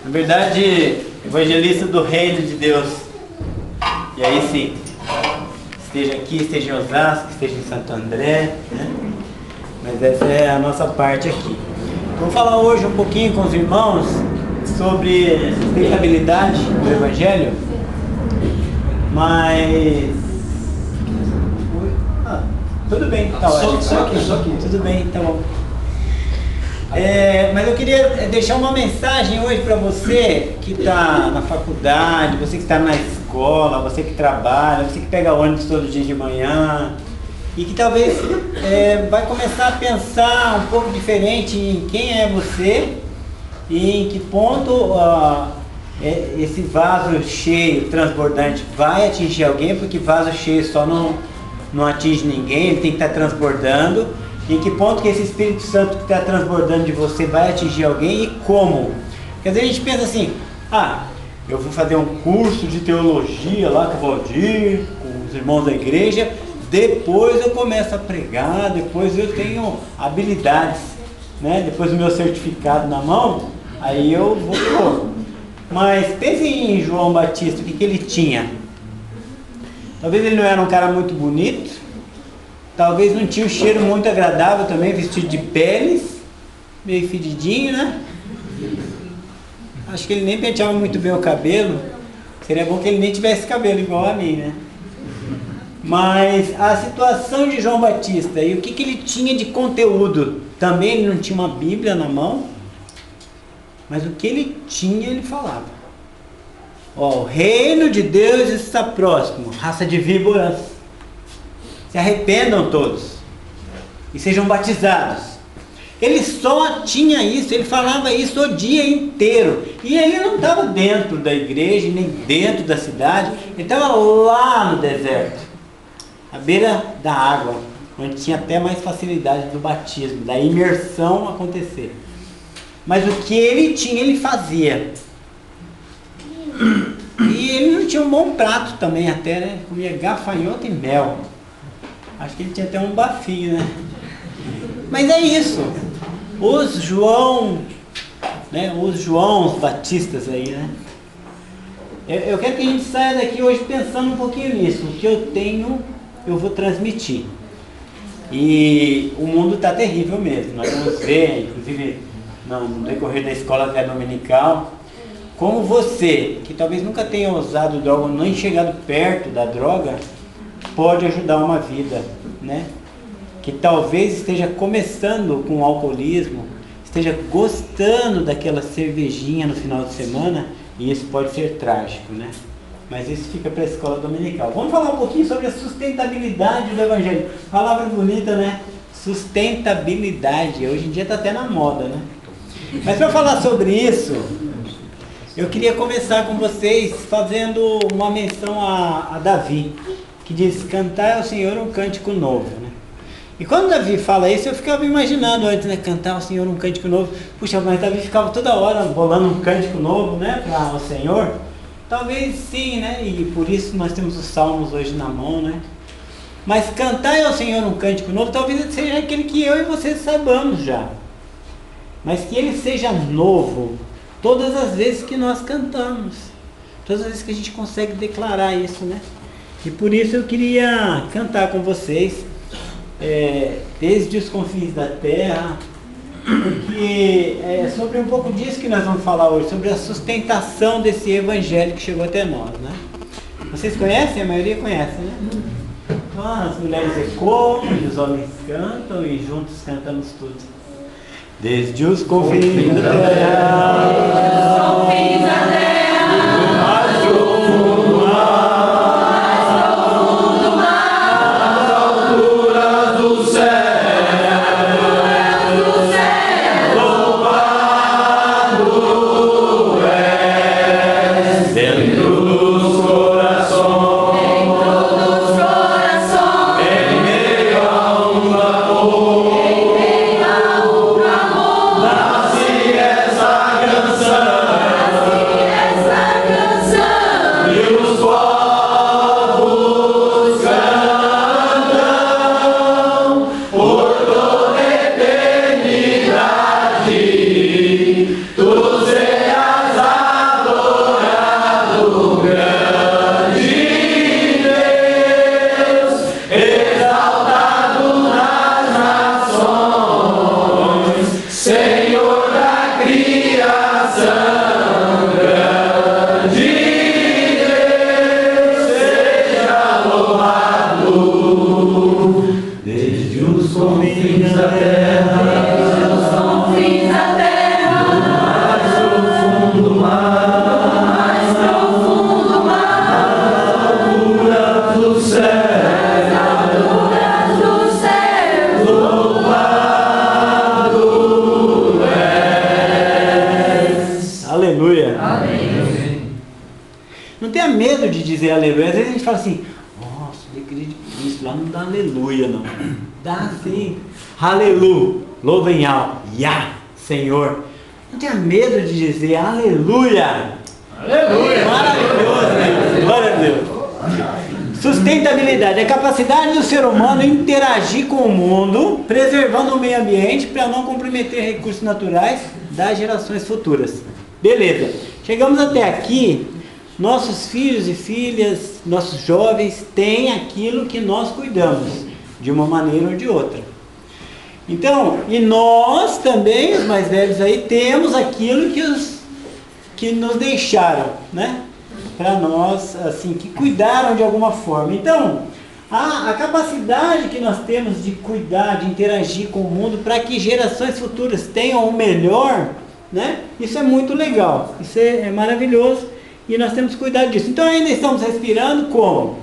Na verdade, evangelista do reino de Deus. E aí sim, esteja aqui, esteja em Osasco, esteja em Santo André, né? Mas essa é a nossa parte aqui. Vou falar hoje um pouquinho com os irmãos sobre sustentabilidade do Evangelho, mas... tudo bem, tá ótimo. Só aqui. Tudo bem, tá bom. Mas eu queria deixar uma mensagem hoje para você que está na faculdade, você que está na escola, você que trabalha, você que pega ônibus todo dia de manhã e que talvez vai começar a pensar um pouco diferente em quem é você e em que ponto esse vaso cheio, transbordante, vai atingir alguém, porque vaso cheio só não atinge ninguém, ele tem que estar transbordando. Em que ponto que esse Espírito Santo que está transbordando de você vai atingir alguém e como? Porque às vezes a gente pensa assim, eu vou fazer um curso de teologia lá com o Valdir, com os irmãos da igreja, depois eu começo a pregar, depois eu tenho habilidades, né? Depois do meu certificado na mão, aí eu vou. Mas pense em João Batista, o que ele tinha? Talvez ele não era um cara muito bonito, talvez não tinha um cheiro muito agradável também, vestido de peles, meio fedidinho, né? Acho que ele nem penteava muito bem o cabelo. Seria bom que ele nem tivesse cabelo igual a mim, né? Mas a situação de João Batista e o que ele tinha de conteúdo, também ele não tinha uma Bíblia na mão, mas o que ele tinha, ele falava. O reino de Deus está próximo, raça de víboras, se arrependam todos e sejam batizados. Ele só tinha isso, ele falava isso o dia inteiro. E ele não estava dentro da igreja, nem dentro da cidade, ele estava lá no deserto, à beira da água, onde tinha até mais facilidade do batismo, da imersão acontecer. Mas o que ele tinha, ele fazia. E ele não tinha um bom prato também até, né? Comia gafanhoto e mel. Acho que ele tinha até um bafinho, né? Mas é isso. Os Joãos Batistas aí, né? Eu quero que a gente saia daqui hoje pensando um pouquinho nisso. O que eu tenho, eu vou transmitir. E o mundo está terrível mesmo. Nós vamos ver, inclusive, no decorrer da escola dominical, como você, que talvez nunca tenha usado droga, nem chegado perto da droga, pode ajudar uma vida, né? Que talvez esteja começando com o alcoolismo, esteja gostando daquela cervejinha no final de semana, e isso pode ser trágico, né? Mas isso fica para a escola dominical. Vamos falar um pouquinho sobre a sustentabilidade do Evangelho. Palavra bonita, né? Sustentabilidade. Hoje em dia está até na moda, né? Mas para falar sobre isso, eu queria começar com vocês fazendo uma menção a Davi, que diz, cantar ao Senhor um cântico novo, né? E quando Davi fala isso, eu ficava imaginando antes, né? Cantar ao Senhor um cântico novo. Puxa, mas Davi ficava toda hora bolando um cântico novo, né? Para o Senhor. Talvez sim, né? E por isso nós temos os salmos hoje na mão, né? Mas cantar ao Senhor um cântico novo, talvez seja aquele que eu e vocês saibamos já. Mas que ele seja novo todas as vezes que nós cantamos. Todas as vezes que a gente consegue declarar isso, né? E por isso eu queria cantar com vocês, desde os confins da terra, porque é sobre um pouco disso que nós vamos falar hoje, sobre a sustentação desse evangelho que chegou até nós, né? Vocês conhecem? A maioria conhece, né? Então, as mulheres ecoam, e os homens cantam, e juntos cantamos tudo. Desde os confins da terra, Nasce essa canção. Amém. Não tenha medo de dizer aleluia. Às vezes a gente fala assim, nossa, a igreja de Cristo lá não dá aleluia não. Dá sim. Aleluia. Louva em alto. Yah, Senhor. Não tenha medo de dizer aleluia. Aleluia. Maravilhoso, né? Glória a Deus. Sustentabilidade é a capacidade do ser humano interagir com o mundo, preservando o meio ambiente para não comprometer recursos naturais das gerações futuras. Beleza. Chegamos até aqui. Nossos filhos e filhas, nossos jovens têm aquilo que nós cuidamos, de uma maneira ou de outra. Então, e nós também, os mais velhos aí, temos aquilo que nos deixaram, né? Para nós, assim, que cuidaram de alguma forma. Então, a capacidade que nós temos de cuidar, de interagir com o mundo, para que gerações futuras tenham o melhor, né? Isso é muito legal, isso é maravilhoso. E nós temos que cuidar disso. Então ainda estamos respirando como?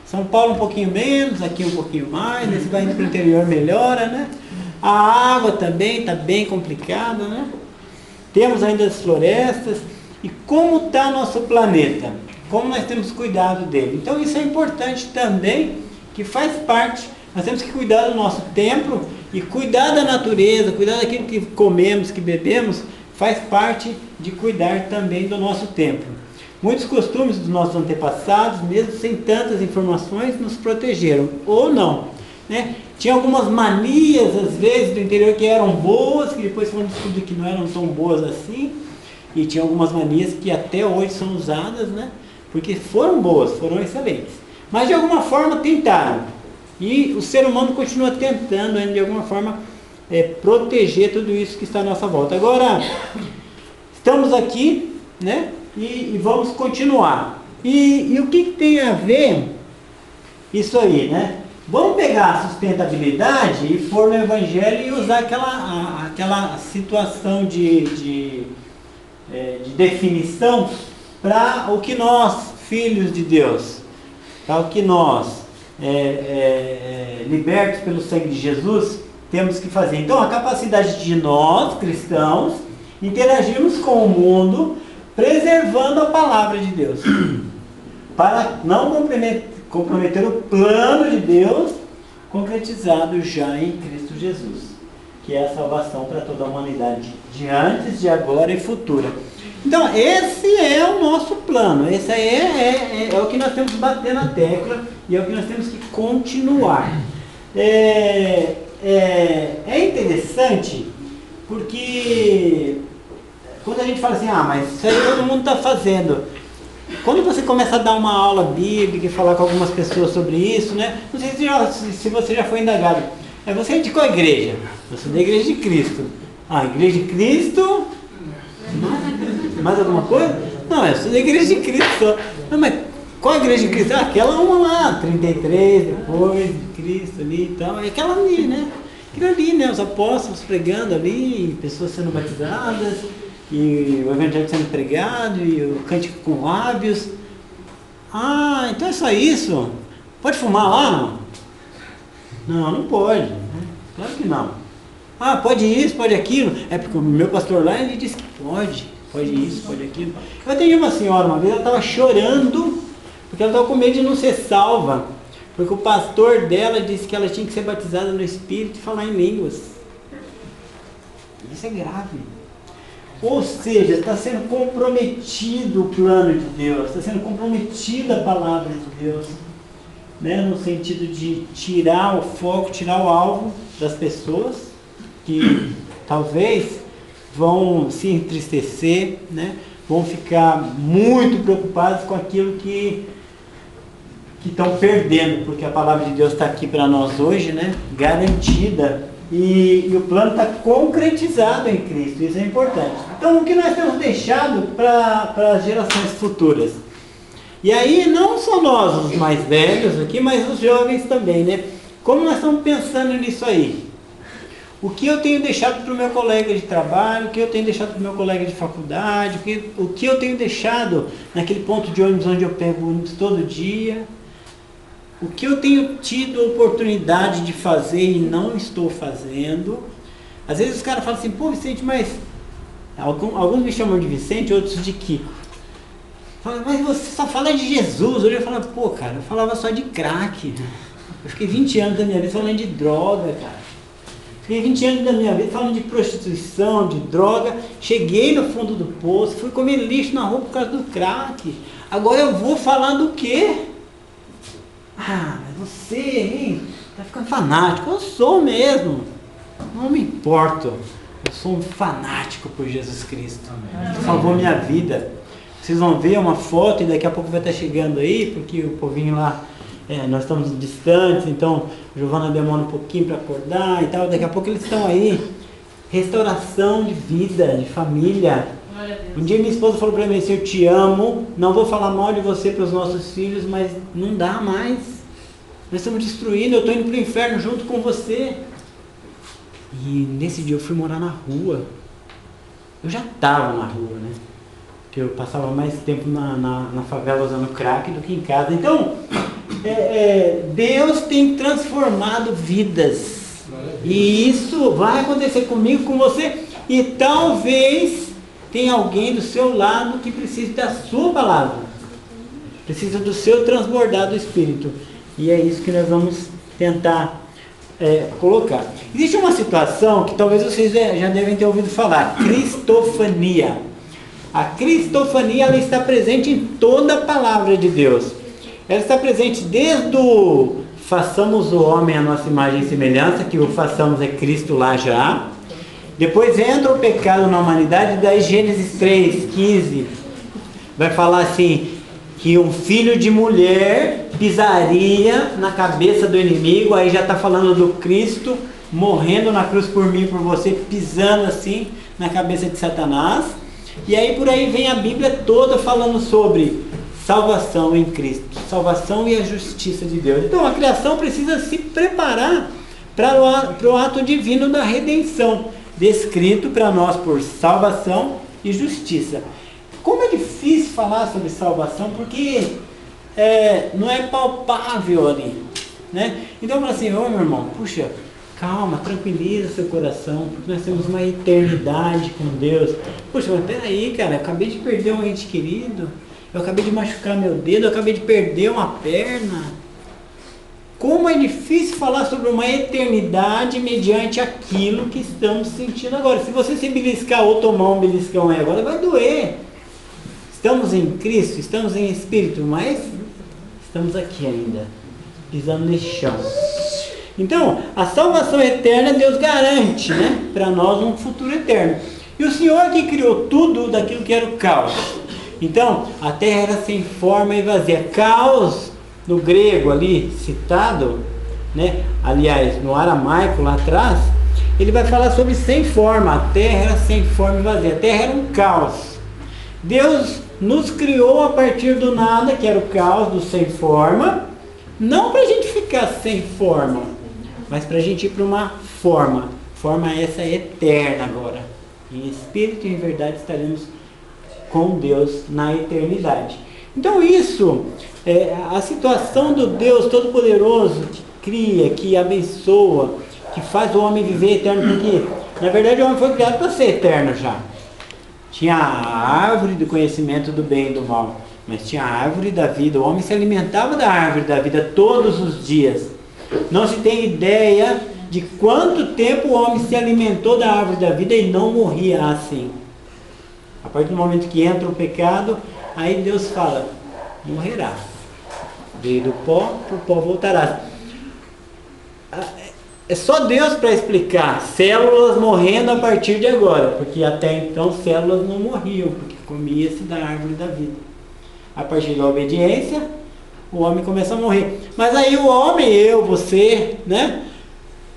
São Paulo um pouquinho menos, aqui um pouquinho mais, né? Se vai indo para o interior melhora, né? A água também está bem complicada, né? Temos ainda as florestas. E como está nosso planeta? Como nós temos cuidado dele? Então isso é importante também, que faz parte. Nós temos que cuidar do nosso templo e cuidar da natureza, cuidar daquilo que comemos, que bebemos, faz parte de cuidar também do nosso templo. Muitos costumes dos nossos antepassados, mesmo sem tantas informações, nos protegeram, ou não, né? Tinha algumas manias, às vezes, do interior que eram boas, que depois foram descobrir que não eram tão boas assim, e tinha algumas manias que até hoje são usadas, né? Porque foram boas, foram excelentes. Mas de alguma forma tentaram, e o ser humano continua tentando, de alguma forma, proteger tudo isso que está à nossa volta. Agora, estamos aqui, né? E vamos continuar. E o que tem a ver isso aí, né? Vamos pegar a sustentabilidade e pôr no Evangelho e usar aquela situação de definição para o que nós, filhos de Deus, para o que nós, libertos pelo sangue de Jesus, temos que fazer. Então, a capacidade de nós, cristãos, interagirmos com o mundo, preservando a palavra de Deus, para não comprometer o plano de Deus concretizado já em Cristo Jesus, que é a salvação para toda a humanidade, de antes, de agora e futura. Então, esse é o nosso plano, esse é o que nós temos que bater na tecla e é o que nós temos que continuar. É interessante porque quando a gente fala assim, mas isso aí todo mundo está fazendo. Quando você começa a dar uma aula bíblica e falar com algumas pessoas sobre isso, né? Não sei se você já foi indagado. Você é de qual igreja? Eu sou da Igreja de Cristo. Igreja de Cristo? Mais alguma coisa? Não, eu sou da Igreja de Cristo. Não, mas qual a Igreja de Cristo? Aquela uma lá, 33 depois de Cristo ali e tal. É aquela ali, né? Aquilo ali, né? Os apóstolos pregando ali, pessoas sendo batizadas, e o evangelho sendo pregado, e o cântico com lábios. Então é só isso? Pode fumar lá? Não pode, né? Claro que não. Pode isso, pode aquilo. É porque o meu pastor lá, ele disse que pode isso, pode aquilo. Eu atendi uma senhora uma vez, ela estava chorando, porque ela estava com medo de não ser salva, porque o pastor dela disse que ela tinha que ser batizada no Espírito e falar em línguas. Isso é grave. Ou seja, está sendo comprometido o plano de Deus, está sendo comprometida a palavra de Deus, né? No sentido de tirar o foco, tirar o alvo das pessoas que talvez vão se entristecer, né? Vão ficar muito preocupados com aquilo que estão perdendo, porque a palavra de Deus está aqui para nós hoje, né? Garantida. E o plano está concretizado em Cristo, isso é importante. Então, o que nós temos deixado para as gerações futuras? E aí, não só nós, os mais velhos aqui, mas os jovens também, né? Como nós estamos pensando nisso aí? O que eu tenho deixado para o meu colega de trabalho, o que eu tenho deixado para o meu colega de faculdade, o que eu tenho deixado naquele ponto de ônibus onde eu pego ônibus todo dia, o que eu tenho tido oportunidade de fazer e não estou fazendo. Às vezes os caras falam assim, pô Vicente, mas Alguns me chamam de Vicente, outros de Kiko. Fala, mas você só fala de Jesus. Hoje eu falo, pô, cara, eu falava só de crack. Eu fiquei 20 anos da minha vida falando de droga, cara. Fiquei 20 anos da minha vida falando de prostituição, de droga. Cheguei no fundo do poço, fui comer lixo na rua por causa do crack. Agora eu vou falar do quê? Ah, mas você, hein? Tá ficando fanático. Eu sou mesmo. Não me importo. Eu sou um fanático por Jesus Cristo. Ele salvou minha vida. Vocês vão ver uma foto e daqui a pouco vai estar chegando aí, porque o povinho lá, nós estamos distantes, então Giovana demora um pouquinho para acordar e tal. Daqui a pouco eles estão aí. Restauração de vida, de família. Um dia minha esposa falou para mim assim, eu te amo, não vou falar mal de você para os nossos filhos, mas não dá mais. Nós estamos destruindo, eu estou indo para o inferno junto com você. E nesse dia eu fui morar na rua. Eu já estava na rua, né? Porque eu passava mais tempo na favela usando crack do que em casa. Então, Deus tem transformado vidas. E isso vai acontecer comigo, com você. E talvez tenha alguém do seu lado que precise da sua palavra. Precisa do seu transbordar do Espírito. E é isso que nós vamos tentar colocar. Existe uma situação que talvez vocês já devem ter ouvido falar. Cristofania. A cristofania, ela está presente em toda a palavra de Deus. Ela está presente desde o façamos o homem à nossa imagem e semelhança, que o façamos é Cristo lá já. Depois entra o pecado na humanidade, daí Gênesis 3:15 vai falar assim, que um filho de mulher pisaria na cabeça do inimigo. Aí já está falando do Cristo morrendo na cruz por mim e por você, pisando assim na cabeça de Satanás. E aí por aí vem a Bíblia toda falando sobre salvação em Cristo, salvação e a justiça de Deus. Então a criação precisa se preparar para o ato divino da redenção, descrito para nós por salvação e justiça. Como é difícil falar sobre salvação, porque não é palpável ali, né? Então eu falo assim, meu irmão, puxa, calma, tranquiliza seu coração, porque nós temos uma eternidade com Deus. Puxa, mas peraí, cara, eu acabei de perder um ente querido, eu acabei de machucar meu dedo, eu acabei de perder uma perna. Como é difícil falar sobre uma eternidade mediante aquilo que estamos sentindo agora. Se você se beliscar ou tomar um beliscão aí agora, vai doer. Estamos em Cristo, estamos em Espírito, mas estamos aqui ainda, pisando nesse chão. Então, a salvação eterna Deus garante, né, para nós um futuro eterno. E o Senhor que criou tudo daquilo que era o caos. Então, a terra era sem forma e vazia. Caos, no grego ali citado, né, aliás, no aramaico lá atrás, ele vai falar sobre sem forma. A terra era sem forma e vazia. A terra era um caos. Deus nos criou a partir do nada, que era o caos, do sem forma, não para a gente ficar sem forma, mas para a gente ir para uma forma essa eterna agora. Em espírito e em verdade estaremos com Deus na eternidade. Então isso, a situação do Deus Todo-Poderoso, que cria, que abençoa, que faz o homem viver eterno, porque na verdade o homem foi criado para ser eterno já. Tinha a árvore do conhecimento do bem e do mal, mas tinha a árvore da vida. O homem se alimentava da árvore da vida todos os dias. Não se tem ideia de quanto tempo o homem se alimentou da árvore da vida e não morria assim. A partir do momento que entra o pecado, aí Deus fala, morrerás. Veio do pó, para o pó voltarás. É só Deus para explicar células morrendo a partir de agora, porque até então células não morriam, porque comia-se da árvore da vida. A partir da obediência, o homem começa a morrer. Mas aí o homem, eu, você, né?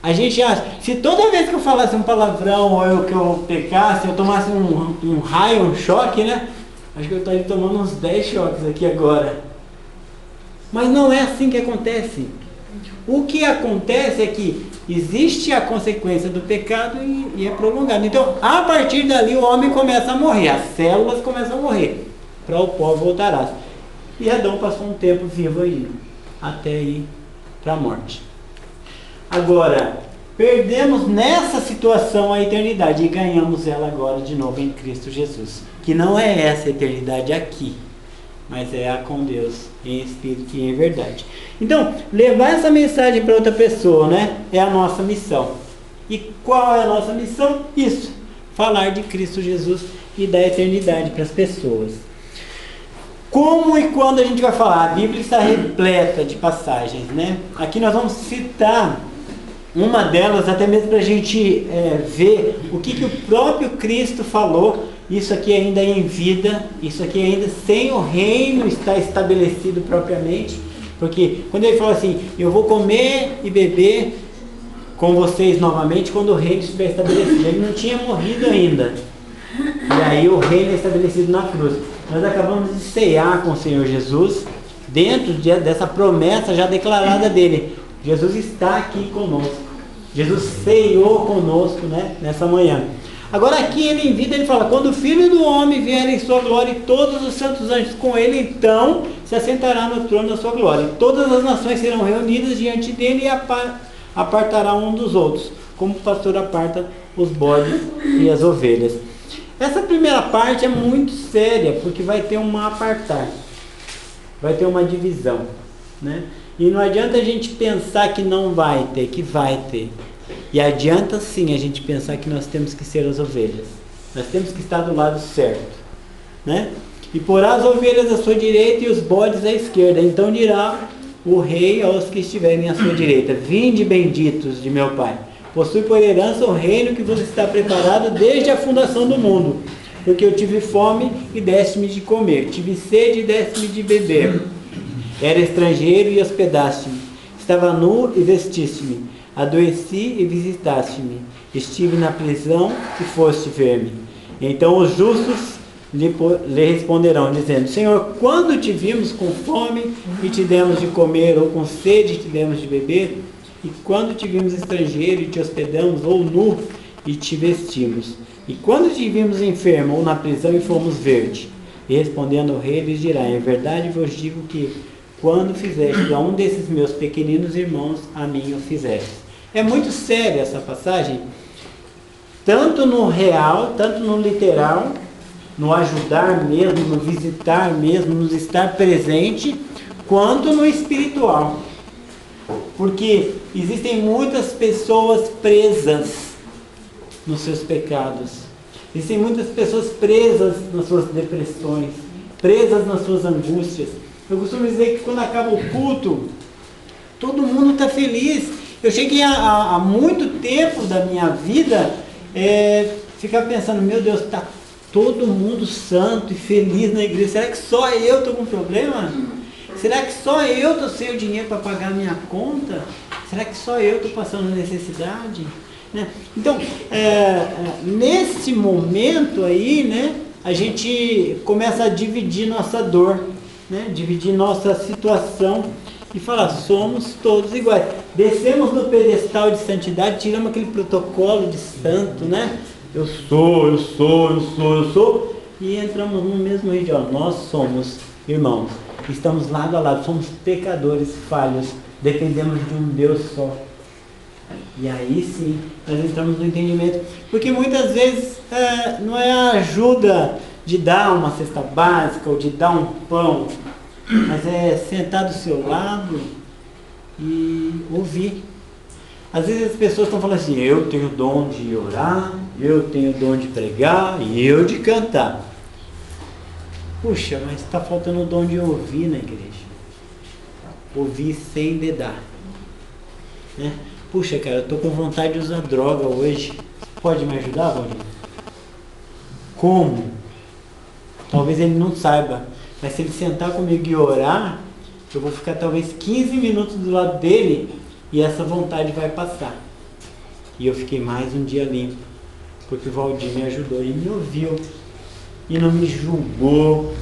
A gente acha, se toda vez que eu falasse um palavrão ou que eu pecasse, eu tomasse um raio, um choque, né? Acho que eu estaria tomando uns 10 choques aqui agora. Mas não é assim que acontece. O que acontece é que existe a consequência do pecado e é prolongado. Então, a partir dali o homem começa a morrer, as células começam a morrer. Para o pó voltarás. E Adão passou um tempo vivo aí, até ir para a morte. Agora, perdemos nessa situação a eternidade e ganhamos ela agora de novo em Cristo Jesus. Que não é essa eternidade aqui, mas é a com Deus, em espírito e em verdade. Então, levar essa mensagem para outra pessoa, né? É a nossa missão. E qual é a nossa missão? Isso, falar de Cristo Jesus e da eternidade para as pessoas. Como e quando a gente vai falar? A Bíblia está repleta de passagens, né? Aqui nós vamos citar uma delas, até mesmo para a gente ver o que o próprio Cristo falou. Isso aqui ainda em vida, isso aqui ainda sem o reino estar estabelecido propriamente. Porque quando ele falou assim, eu vou comer e beber com vocês novamente quando o reino estiver estabelecido. Ele não tinha morrido ainda. E aí o reino é estabelecido na cruz. Nós acabamos de ceiar com o Senhor Jesus, dentro dessa promessa já declarada dele. Jesus está aqui conosco. Jesus ceiou conosco, né, nessa manhã. Agora aqui ele em vida ele fala, quando o Filho do Homem vier em sua glória e todos os santos anjos com ele, então se assentará no trono da sua glória. E todas as nações serão reunidas diante dele e apartará um dos outros, como o pastor aparta os bodes e as ovelhas. Essa primeira parte é muito séria, porque vai ter um apartar, vai ter uma divisão, né? E não adianta a gente pensar que não vai ter, que vai ter. E adianta sim a gente pensar que nós temos que ser as ovelhas. Nós temos que estar do lado certo, né? E porá as ovelhas à sua direita e os bodes à esquerda. Então dirá o rei aos que estiverem à sua direita: vinde benditos de meu Pai, possui por herança o reino que vos está preparado desde a fundação do mundo. Porque eu tive fome e deste-me de comer, tive sede e deste-me de beber. Era estrangeiro e hospedaste-me, estava nu e vestiste-me, adoeci e visitaste-me, estive na prisão e foste ver-me. Então os justos lhe responderão, dizendo: Senhor, quando te vimos com fome e te demos de comer, ou com sede e te demos de beber? E quando te vimos estrangeiro e te hospedamos, ou nu e te vestimos? E quando te vimos enfermo ou na prisão e fomos ver-te? E respondendo o rei lhes dirá: em verdade vos digo que quando fizeste a um desses meus pequeninos irmãos, a mim o fizeste. É muito séria essa passagem, tanto no real, tanto no literal, no ajudar mesmo, no visitar mesmo, no estar presente, quanto no espiritual. Porque existem muitas pessoas presas nos seus pecados. Existem muitas pessoas presas nas suas depressões, presas nas suas angústias. Eu costumo dizer que quando acaba o culto, todo mundo está feliz. Eu cheguei há muito tempo da minha vida ficar pensando, meu Deus, está todo mundo santo e feliz na igreja. Será que só eu estou com problema? Será que só eu estou sem o dinheiro para pagar a minha conta? Será que só eu estou passando necessidade? Né? Então, nesse momento aí, né, a gente começa a dividir nossa dor, né, dividir nossa situação e falar, somos todos iguais. Descemos do pedestal de santidade, tiramos aquele protocolo de santo, né? Eu sou, e entramos no mesmo rígido. Nós somos irmãos, estamos lado a lado, somos pecadores falhos, dependemos de um Deus só. E aí sim, nós entramos no entendimento, porque muitas vezes não é a ajuda de dar uma cesta básica ou de dar um pão, mas é sentar do seu lado e ouvir. Às vezes as pessoas estão falando assim, eu tenho o dom de orar, eu tenho o dom de pregar e eu de cantar. Puxa, mas está faltando o dom de ouvir na igreja. Ouvir sem dedar, né? Puxa, cara, eu estou com vontade de usar droga hoje. Pode me ajudar, Valdir? Como? Talvez ele não saiba, mas se ele sentar comigo e orar, eu vou ficar talvez 15 minutos do lado dele e essa vontade vai passar. E eu fiquei mais um dia limpo, porque o Valdir me ajudou e me ouviu, e não me julgou,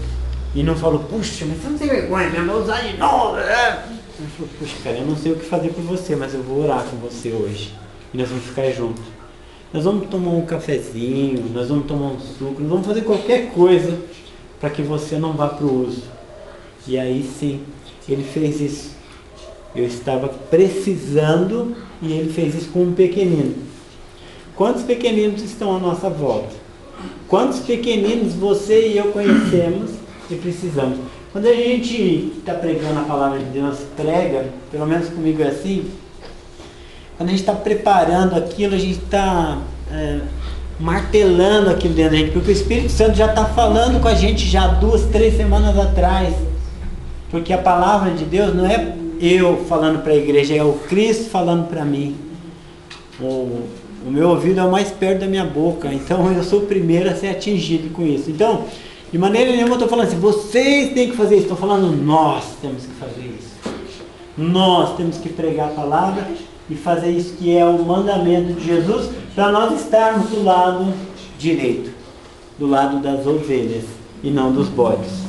e não falou, puxa, mas você não tem vergonha mesmo, vai usar de novo, né? Ele falou, puxa, cara, eu não sei o que fazer por você, mas eu vou orar com você hoje. E nós vamos ficar juntos. Nós vamos tomar um cafezinho, nós vamos tomar um suco, nós vamos fazer qualquer coisa para que você não vá para o uso. E aí sim, ele fez isso. Eu estava precisando e ele fez isso com um pequenino. Quantos pequeninos estão à nossa volta? Quantos pequeninos você e eu conhecemos e precisamos? Quando a gente está pregando a palavra de Deus, prega, pelo menos comigo é assim, quando a gente está preparando aquilo, a gente está martelando aquilo dentro da gente, porque o Espírito Santo já está falando com a gente já 2, 3 semanas atrás. Porque a palavra de Deus não é eu falando para a igreja, é o Cristo falando para mim. O meu ouvido é o mais perto da minha boca, então eu sou o primeiro a ser atingido com isso. Então, de maneira nenhuma eu estou falando assim, vocês têm que fazer isso. Estou falando, nós temos que fazer isso. Nós temos que pregar a palavra e fazer isso que é o mandamento de Jesus, para nós estarmos do lado direito, do lado das ovelhas e não dos bodes.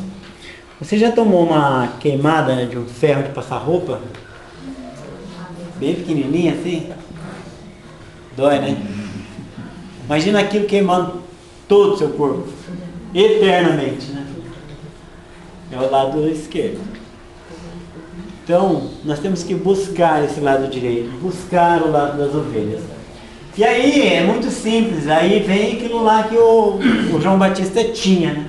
Você já tomou uma queimada de um ferro de passar roupa? Bem pequenininha assim? Dói, né? Imagina aquilo queimando todo o seu corpo, eternamente, né? É o lado esquerdo. Então, nós temos que buscar esse lado direito, buscar o lado das ovelhas. E aí, é muito simples, aí vem aquilo lá que o João Batista tinha, né?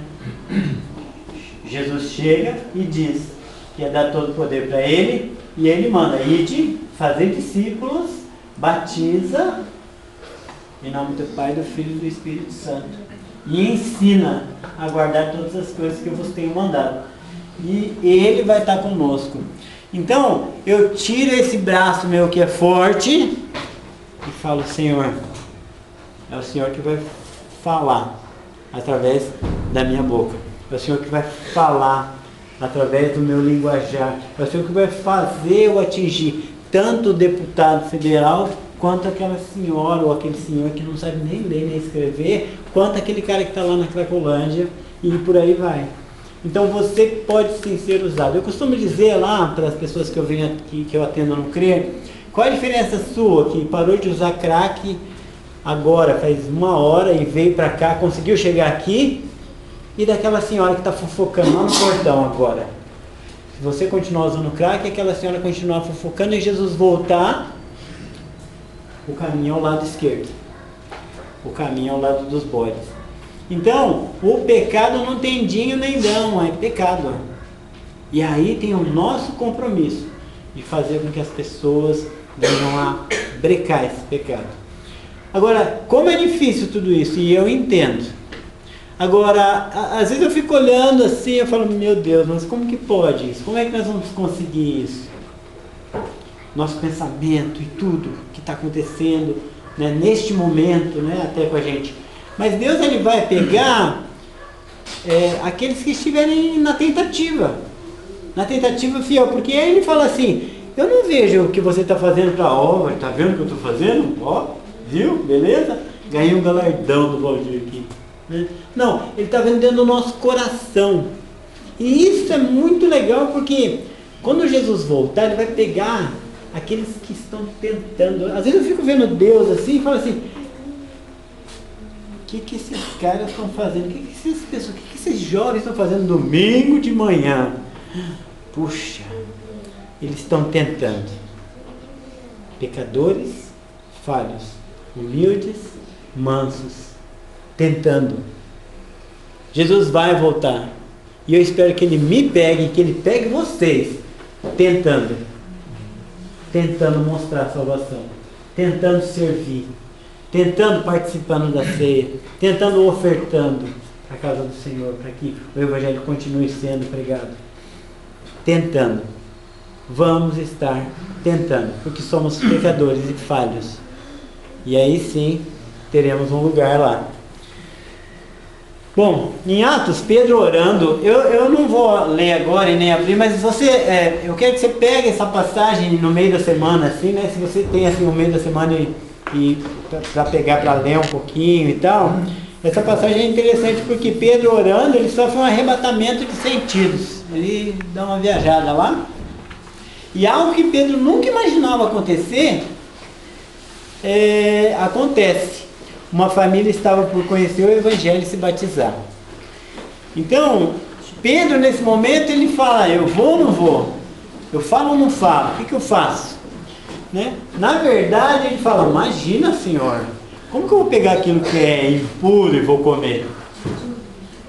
Jesus chega e diz que ia dar todo o poder para ele, e ele manda, ide, fazer discípulos, batiza, em nome do Pai, do Filho e do Espírito Santo, e ensina a guardar todas as coisas que eu vos tenho mandado. E ele vai estar conosco. Então, eu tiro esse braço meu que é forte e falo, Senhor, é o Senhor que vai falar através da minha boca. É o Senhor que vai falar através do meu linguajar. É o Senhor que vai fazer eu atingir tanto o deputado federal, quanto aquela senhora ou aquele senhor que não sabe nem ler nem escrever, quanto aquele cara que está lá na Cracolândia, e por aí vai. Então você pode sim ser usado. Eu costumo dizer lá para as pessoas que eu venho aqui, que eu atendo no CRE, qual a diferença sua que parou de usar crack agora, faz 1 hora e veio para cá, conseguiu chegar aqui, e daquela senhora que está fofocando lá no portão agora? Se você continuar usando crack, aquela senhora continuar fofocando e Jesus voltar, o caminho é ao lado esquerdo. O caminho é ao lado dos bodes. Então, o pecado não tem dinho nem dão, é pecado. E aí tem o nosso compromisso de fazer com que as pessoas venham a brecar esse pecado. Agora, como é difícil tudo isso, e eu entendo. Agora, às vezes eu fico olhando assim, eu falo, meu Deus, mas como que pode isso? Como é que nós vamos conseguir isso? Nosso pensamento e tudo que está acontecendo, né, neste momento, né, até com a gente. Mas Deus, ele vai pegar aqueles que estiverem na tentativa fiel, porque aí ele fala assim, eu não vejo o que você está fazendo para obra, está vendo o que eu estou fazendo? Ó, viu? Beleza? Ganhei um galardão do Valdir aqui. Né? Não, ele está vendo dentro do nosso coração. E isso é muito legal, porque quando Jesus voltar, ele vai pegar aqueles que estão tentando. Às vezes eu fico vendo Deus assim e falo assim, o que esses caras estão fazendo? O que essas pessoas, o que esses jovens estão fazendo domingo de manhã? Puxa, eles estão tentando. Pecadores, falhos, humildes, mansos, tentando. Jesus vai voltar. E eu espero que ele me pegue, que ele pegue vocês, tentando mostrar a salvação, tentando servir, tentando participando da ceia, tentando ofertando a casa do Senhor, para que o Evangelho continue sendo pregado. Tentando. Vamos estar tentando, porque somos pecadores e falhos. E aí sim, teremos um lugar lá. Bom, em Atos, Pedro orando, eu não vou ler agora e nem abrir, mas você, eu quero que você pegue essa passagem no meio da semana, assim, né? Se você tem assim, no meio da semana e para pegar para ler um pouquinho e tal, essa passagem é interessante porque Pedro orando, ele sofre um arrebatamento de sentidos, ele dá uma viajada lá, e algo que Pedro nunca imaginava acontecer, acontece. Uma família estava por conhecer o Evangelho e se batizar. Então, Pedro nesse momento ele fala, eu vou ou não vou? Eu falo ou não falo? O que eu faço? Né? Na verdade, ele fala, imagina, Senhor, como que eu vou pegar aquilo que é impuro e vou comer?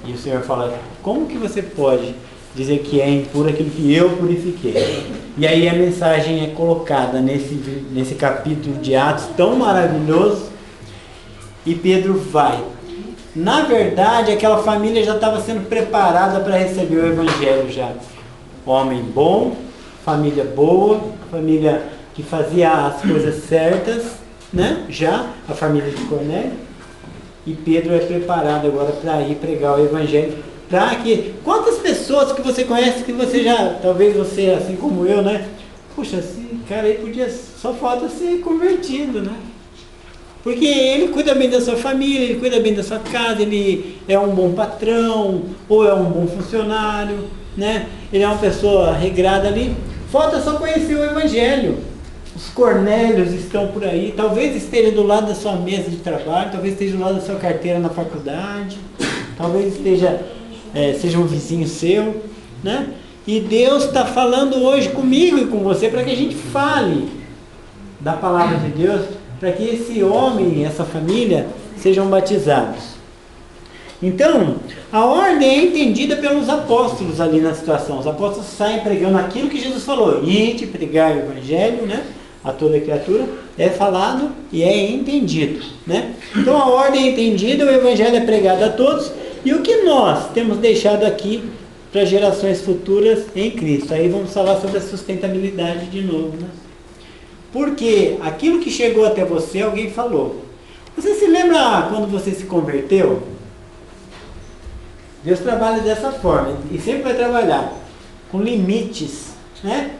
E o Senhor fala, como que você pode dizer que é impuro aquilo que eu purifiquei? E aí a mensagem é colocada nesse capítulo de Atos tão maravilhoso, e Pedro vai. Na verdade, aquela família já estava sendo preparada para receber o Evangelho já. Homem bom, família boa, família que fazia as coisas certas, né? Já a família de Cornélio. E Pedro é preparado agora para ir pregar o Evangelho. Para que, quantas pessoas que você conhece que você já, talvez você, assim como eu, né? Puxa, esse cara aí podia, só falta ser convertido, né? Porque ele cuida bem da sua família, ele cuida bem da sua casa, ele é um bom patrão, ou é um bom funcionário, né? Ele é uma pessoa regrada ali. Falta só conhecer o Evangelho. Os Cornélios estão por aí, talvez esteja do lado da sua mesa de trabalho, talvez esteja do lado da sua carteira na faculdade, talvez seja um vizinho seu, né? E Deus está falando hoje comigo e com você para que a gente fale da palavra de Deus, para que esse homem e essa família sejam batizados. Então, a ordem é entendida pelos apóstolos ali na situação. Os apóstolos saem pregando aquilo que Jesus falou, ide pregar o Evangelho, né? A toda criatura, é falado e é entendido, né? Então a ordem é entendida, o Evangelho é pregado a todos, e o que nós temos deixado aqui para gerações futuras em Cristo? Aí vamos falar sobre a sustentabilidade de novo, né? Porque aquilo que chegou até você, alguém falou. Você se lembra quando você se converteu? Deus trabalha dessa forma, e sempre vai trabalhar com limites, né?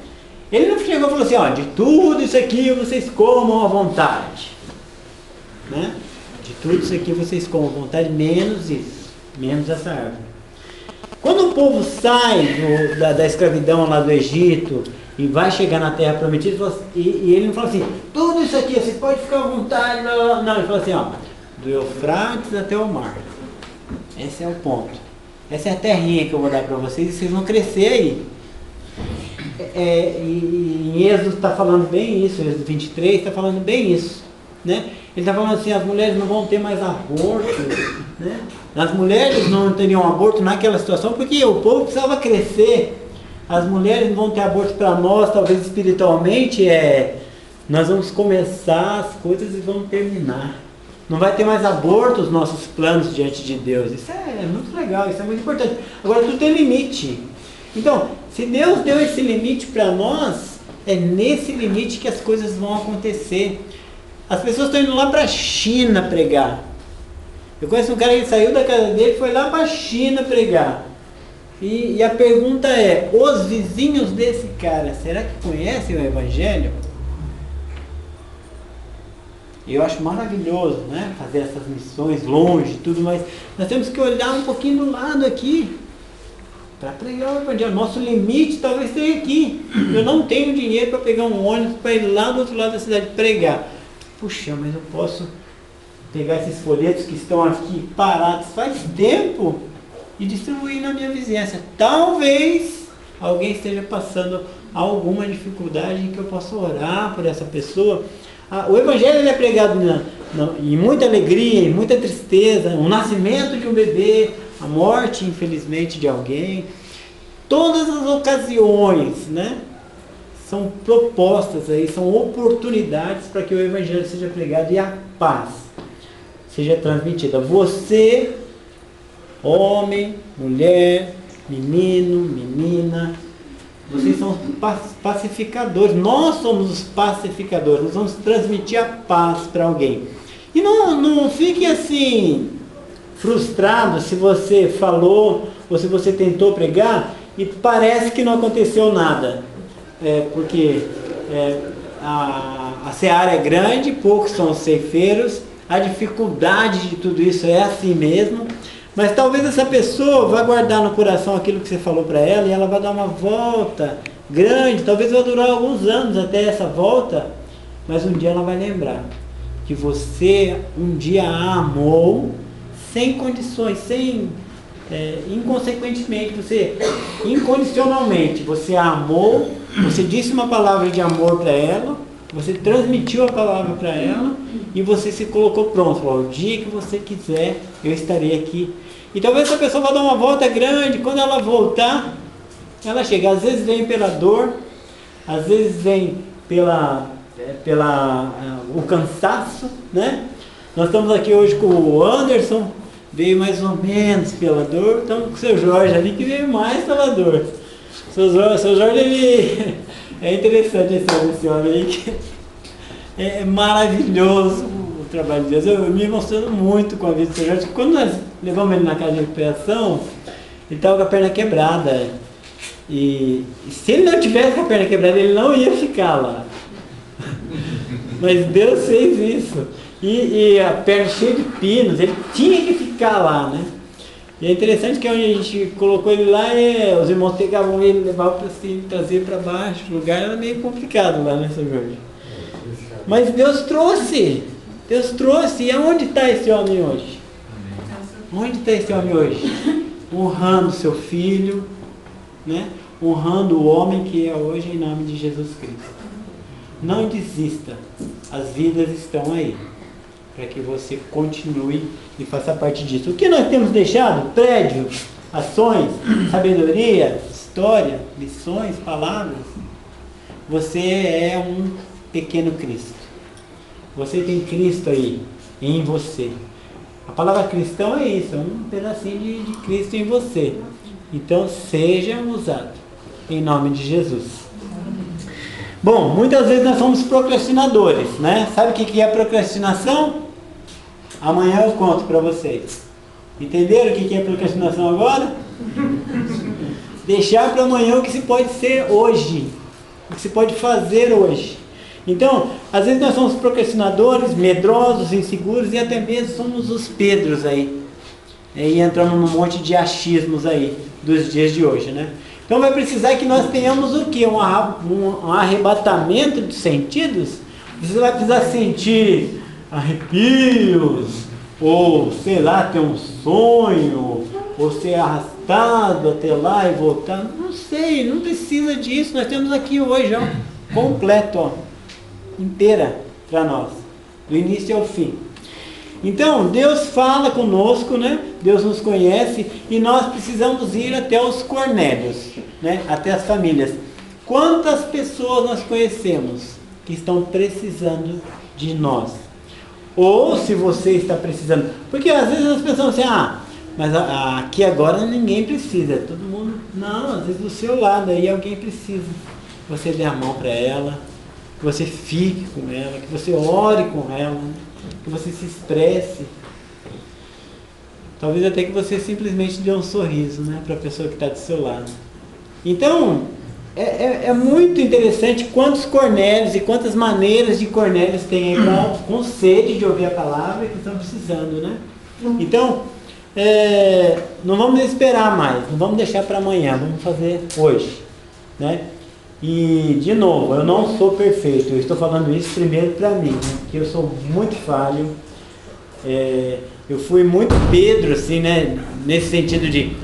Ele não chegou e falou assim, ó, de tudo isso aqui vocês comam à vontade, né? De tudo isso aqui vocês comam à vontade, menos isso, menos essa árvore. Quando o povo sai da escravidão lá do Egito e vai chegar na terra prometida, e ele não fala assim, tudo isso aqui vocês podem ficar à vontade, não, ele fala assim, ó, do Eufrates até o mar. Esse é o ponto. Essa é a terrinha que eu vou dar para vocês, e vocês vão crescer aí. E em Êxodo está falando bem isso, Êxodo 23 está falando bem isso, né? Ele está falando assim, as mulheres não vão ter mais aborto, né? As mulheres não teriam aborto naquela situação, porque o povo precisava crescer. As mulheres não vão ter aborto para nós, talvez espiritualmente, nós vamos começar as coisas e vamos terminar. Não vai ter mais aborto os nossos planos diante de Deus. Isso é muito legal, isso é muito importante. Agora tudo tem limite. Então, se Deus deu esse limite para nós, é nesse limite que as coisas vão acontecer. As pessoas estão indo lá para a China pregar. Eu conheço um cara que saiu da casa dele e foi lá para a China pregar. E a pergunta é, os vizinhos desse cara, será que conhecem o Evangelho? Eu acho maravilhoso, né? Fazer essas missões longe e tudo, mas nós temos que olhar um pouquinho do lado aqui para pregar o Evangelho. Nosso limite talvez esteja aqui. Eu não tenho dinheiro para pegar um ônibus para ir lá do outro lado da cidade pregar. Puxa, mas eu posso pegar esses folhetos que estão aqui parados faz tempo e distribuir na minha vizinhança. Talvez alguém esteja passando alguma dificuldade em que eu possa orar por essa pessoa. O Evangelho ele é pregado em muita alegria, em muita tristeza, o nascimento de um bebê, a morte, infelizmente, de alguém. Todas as ocasiões, né, são propostas aí, são oportunidades para que o Evangelho seja pregado e a paz seja transmitida. Você, homem, mulher, menino, menina, vocês são pacificadores. Nós somos os pacificadores. Nós vamos transmitir a paz para alguém. E não fique assim frustrado se você falou ou se você tentou pregar e parece que não aconteceu nada. Porque a seara é grande, poucos são os ceifeiros, a dificuldade de tudo isso é assim mesmo. Mas talvez essa pessoa vá guardar no coração aquilo que você falou para ela e ela vai dar uma volta grande, talvez vai durar alguns anos até essa volta, mas um dia ela vai lembrar que você um dia a amou sem condições, sem inconsequentemente, você incondicionalmente, você a amou, você disse uma palavra de amor para ela, você transmitiu a palavra para ela e você se colocou pronto. Falou, o dia que você quiser, eu estarei aqui. E talvez essa pessoa vá dar uma volta grande, quando ela voltar, ela chega. Às vezes vem pela dor, às vezes vem o cansaço, né? Nós estamos aqui hoje com o Anderson, veio mais ou menos pela dor. Estamos com o seu Jorge ali, que veio mais pela dor. Seu Jorge, ele é interessante esse homem aí, que é maravilhoso o trabalho de Deus. Eu me emociono muito com a vida do seu Jorge. Quando nós levamos ele na casa de recuperação, ele estava com a perna quebrada. E se ele não tivesse com a perna quebrada, ele não ia ficar lá. Mas Deus fez isso. E a perna cheia de pinos, ele tinha que ficar lá, né? E é interessante que onde a gente colocou ele lá, os irmãos pegavam ele, levavam para cima, traziam para baixo. O lugar era meio complicado lá, né, São Jorge? Mas Deus trouxe. E aonde está esse homem hoje? Onde está esse homem hoje? Honrando seu filho, né? Honrando o homem que é hoje, em nome de Jesus Cristo. Não desista, as vidas estão aí, para que você continue e faça parte disso. O que nós temos deixado? Prédio, ações, sabedoria, história, lições, palavras. Você é um pequeno Cristo. Você tem Cristo aí, em você. A palavra cristão é isso, é um pedacinho de Cristo em você. Então seja usado, em nome de Jesus. Bom, muitas vezes nós somos procrastinadores, né? Sabe o que é procrastinação? Amanhã eu conto para vocês. Entenderam o que é procrastinação agora? Deixar para amanhã o que se pode ser hoje, o que se pode fazer hoje. Então, às vezes nós somos procrastinadores, medrosos, inseguros e até mesmo somos os Pedros aí. E entramos num monte de achismos aí dos dias de hoje, né? Então vai precisar que nós tenhamos o quê? Um arrebatamento de sentidos. Você vai precisar sentir arrepios, ou sei lá, ter um sonho, ou ser arrastado até lá e voltar. Não sei, não precisa disso. Nós temos aqui hoje, ó, completo, ó, inteira para nós, do início ao fim. Então, Deus fala conosco, né? Deus nos conhece e nós precisamos ir até os Cornélios, né? Até as famílias. Quantas pessoas nós conhecemos que estão precisando de nós? Ou se você está precisando, porque às vezes nós pensamos assim, mas aqui agora ninguém precisa, todo mundo, não, às vezes do seu lado aí alguém precisa. Você dê a mão para ela, que você fique com ela, que você ore com ela, que você se expresse. Talvez até que você simplesmente dê um sorriso, né, para a pessoa que está do seu lado. Então, é muito interessante quantos Cornélios e quantas maneiras de Cornélios tem aí com sede de ouvir a palavra que estão precisando, né? Então, não vamos esperar mais, não vamos deixar para amanhã, vamos fazer hoje, né? E, de novo, eu não sou perfeito, eu estou falando isso primeiro para mim, né? Porque eu sou muito falho, eu fui muito Pedro, assim, né? Nesse sentido de,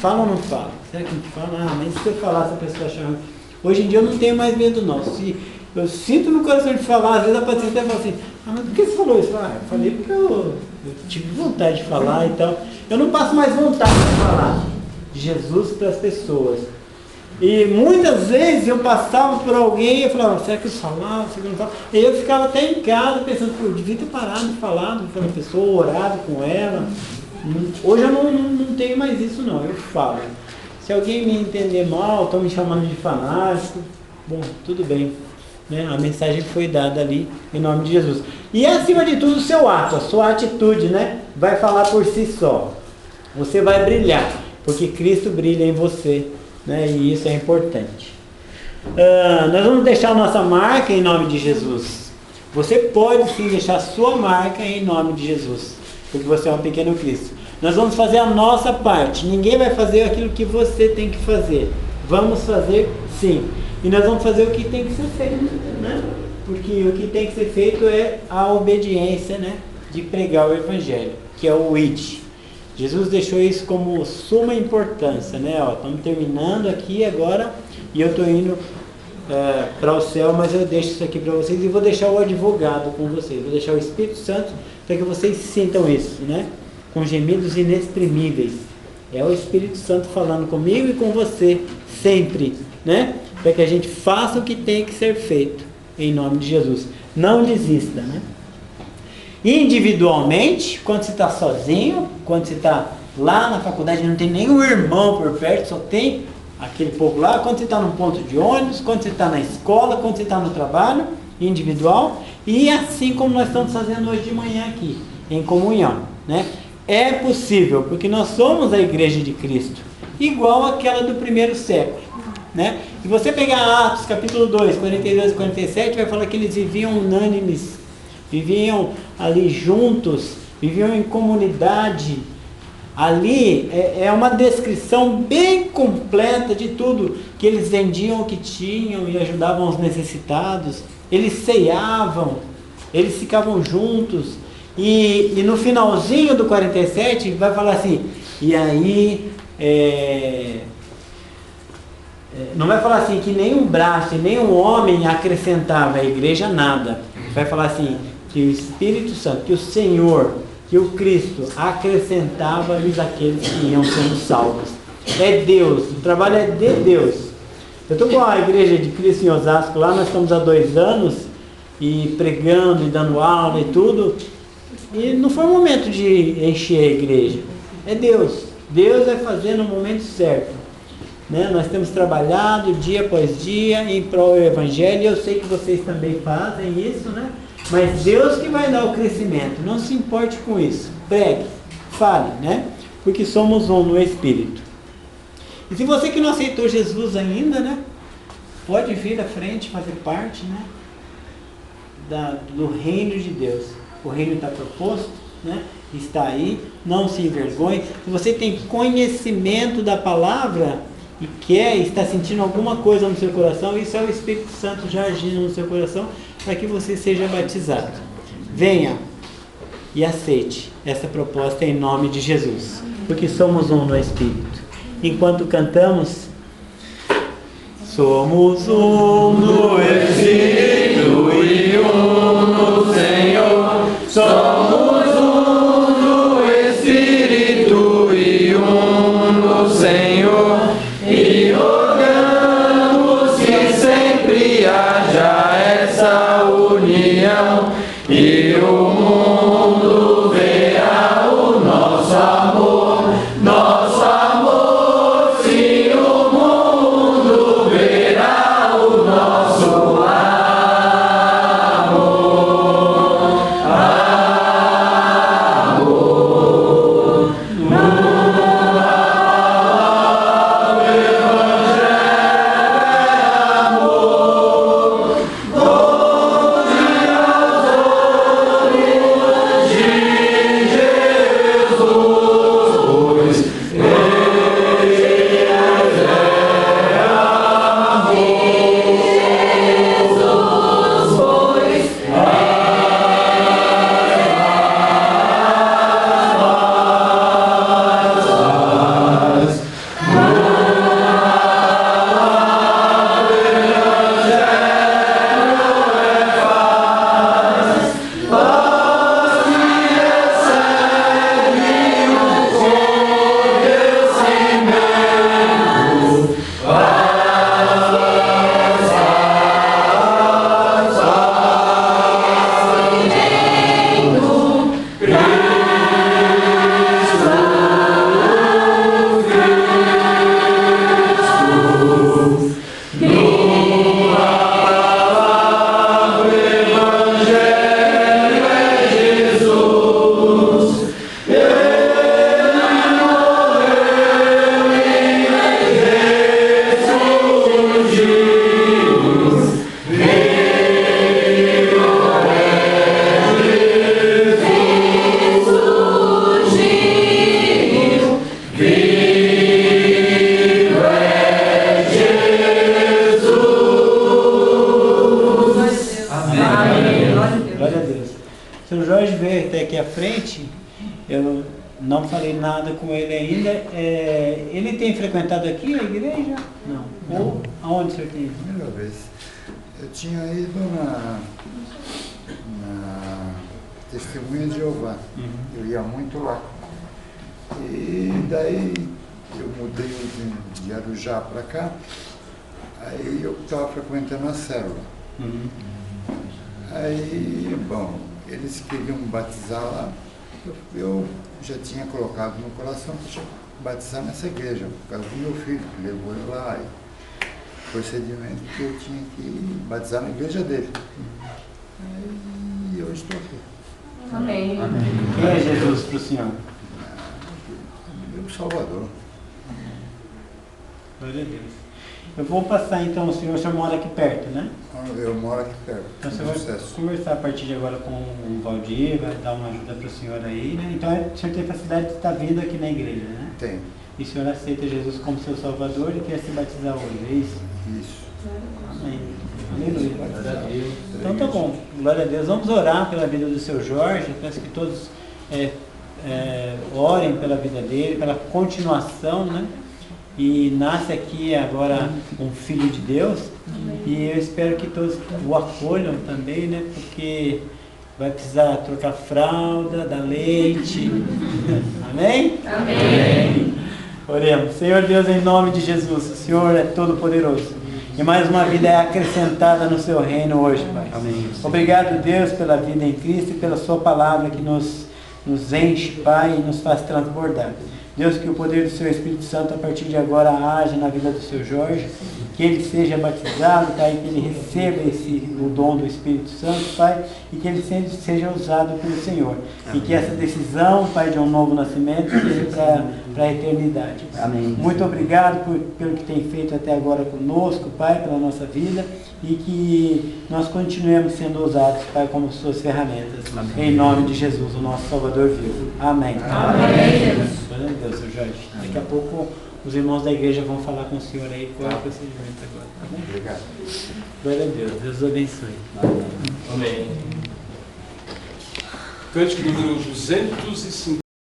fala ou não fala? Será que não fala? Mas se eu falar, essa pessoa achar... Hoje em dia eu não tenho mais medo, não. Se eu sinto no coração de falar, às vezes a paciente até fala assim, mas por que você falou isso? Eu falei porque eu tive vontade de falar e tal. Eu não passo mais vontade de falar de Jesus para as pessoas. E muitas vezes eu passava por alguém e eu falava, será que eu falava? Será que eu não falava? E eu ficava até em casa pensando, eu devia ter parado de falar com aquela pessoa, orado com ela. Hoje eu não tenho mais isso, não. Eu falo. Se alguém me entender mal, estão me chamando de fanático, bom, tudo bem, né? A mensagem foi dada ali em nome de Jesus. E acima de tudo o seu ato, a sua atitude, né? Vai falar por si só. Você vai brilhar, porque Cristo brilha em você, né? E isso é importante. Nós vamos deixar a nossa marca em nome de Jesus. Você pode sim deixar a sua marca em nome de Jesus, porque você é um pequeno Cristo. Nós vamos fazer a nossa parte. Ninguém vai fazer aquilo que você tem que fazer. Vamos fazer sim. E nós vamos fazer o que tem que ser feito, né? Porque o que tem que ser feito é a obediência, né? De pregar o Evangelho, que é o id. Jesus deixou isso como suma importância, né? Ó, estamos terminando aqui agora e eu estou indo para o céu, mas eu deixo isso aqui para vocês e vou deixar o advogado com vocês, vou deixar o Espírito Santo para que vocês sintam isso, né? Com gemidos inexprimíveis. É o Espírito Santo falando comigo e com você sempre, né? Para que a gente faça o que tem que ser feito em nome de Jesus. Não desista, né? Individualmente, quando você está sozinho, quando você está lá na faculdade, não tem nenhum irmão por perto, só tem aquele povo lá. Quando você está num ponto de ônibus, quando você está na escola, quando você está no trabalho, individual. E assim como nós estamos fazendo hoje de manhã aqui, em comunhão, né? É possível, porque nós somos a igreja de Cristo, igual aquela do primeiro século, né? Se você pegar Atos capítulo 2, 42 e 47, vai falar que eles viviam unânimes, viviam ali juntos, viviam em comunidade. Ali é uma descrição bem completa de tudo, que eles vendiam o que tinham e ajudavam os necessitados, eles ceiavam, eles ficavam juntos. E no finalzinho do 47 vai falar assim, e aí não vai falar assim que nenhum braço, nenhum homem acrescentava à igreja nada. Vai falar assim, que o Espírito Santo, que o Senhor, que o Cristo acrescentava-lhes aqueles que iam sendo salvos. É Deus, o trabalho é de Deus. Eu estou com a igreja de Cristo em Osasco lá, nós estamos há 2 anos e pregando e dando aula e tudo, e não foi o momento de encher a igreja. É Deus. Deus vai fazer no momento certo, né? Nós temos trabalhado dia após dia em prol do Evangelho, e eu sei que vocês também fazem isso, né? Mas Deus que vai dar o crescimento, não se importe com isso. Pregue, fale, né? Porque somos um no Espírito. E se você que não aceitou Jesus ainda, né? Pode vir à frente, fazer parte, né? Do reino de Deus. O reino está proposto, né? Está aí, não se envergonhe. Se você tem conhecimento da palavra e está sentindo alguma coisa no seu coração, isso é o Espírito Santo já agindo no seu coração para que você seja batizado. Venha e aceite essa proposta em nome de Jesus, porque somos um no Espírito. Enquanto cantamos, somos um no Espírito e um no Senhor. Somos um no Espírito e um no Senhor. E rogamos que sempre haja essa união, e o mundo verá o nosso amor, sim, o mundo verá o nosso Não falei nada com ele ainda. Ele tem frequentado aqui a igreja? Não. Ou aonde o senhor tem ido? Primeira vez. Eu tinha ido na Testemunha de Jeová. Eu ia muito lá. E daí eu mudei de Arujá para cá. Aí eu estava frequentando a célula. Aí, bom, eles queriam me batizar lá. Eu já tinha colocado no coração para batizar nessa igreja, por causa do meu filho, que levou ele lá. E procedimento que eu tinha que batizar na igreja dele. E hoje estou aqui. Amém. Amém. Quem é Jesus para o senhor? Meu Salvador. Glória a Deus. Eu vou passar então, o senhor mora aqui perto, né? Eu moro aqui perto. Então você vai conversar a partir de agora com o Valdir, vai dar uma ajuda para o senhor aí, né? Então o senhor tem facilidade de estar vindo aqui na igreja, né? Tem. E o senhor aceita Jesus como seu Salvador e quer se batizar hoje, é isso? Isso. Amém. Aleluia. Então tá bom. Glória a Deus. Vamos orar pela vida do seu Jorge. Eu peço que todos orem pela vida dele, pela continuação, né? E nasce aqui agora um filho de Deus. E eu espero que todos o acolham também, né? Porque vai precisar trocar fralda, dar leite. Amém? Amém. Oremos. Senhor Deus, em nome de Jesus, o Senhor é todo poderoso. E mais uma vida é acrescentada no seu reino hoje, Pai. Amém. Obrigado, Deus, pela vida em Cristo e pela sua palavra que nos enche, Pai, e nos faz transbordar. Deus, que o poder do seu Espírito Santo a partir de agora haja na vida do seu Jorge, que ele seja batizado, Pai, que ele receba o dom do Espírito Santo, Pai, e que ele seja usado pelo Senhor. Amém. E que essa decisão, Pai, de um novo nascimento seja para a eternidade. Amém. Muito obrigado pelo que tem feito até agora conosco, Pai, pela nossa vida, e que nós continuemos sendo usados, Pai, como suas ferramentas. Amém. Em nome de Jesus, o nosso Salvador vivo. Amém. Amém. Glória a Deus, Sr. Jorge. Daqui a pouco os irmãos da igreja vão falar com o senhor aí qual é o procedimento agora, tá bom? Obrigado. Glória a Deus. Deus os abençoe. Amém. Cântico número 250.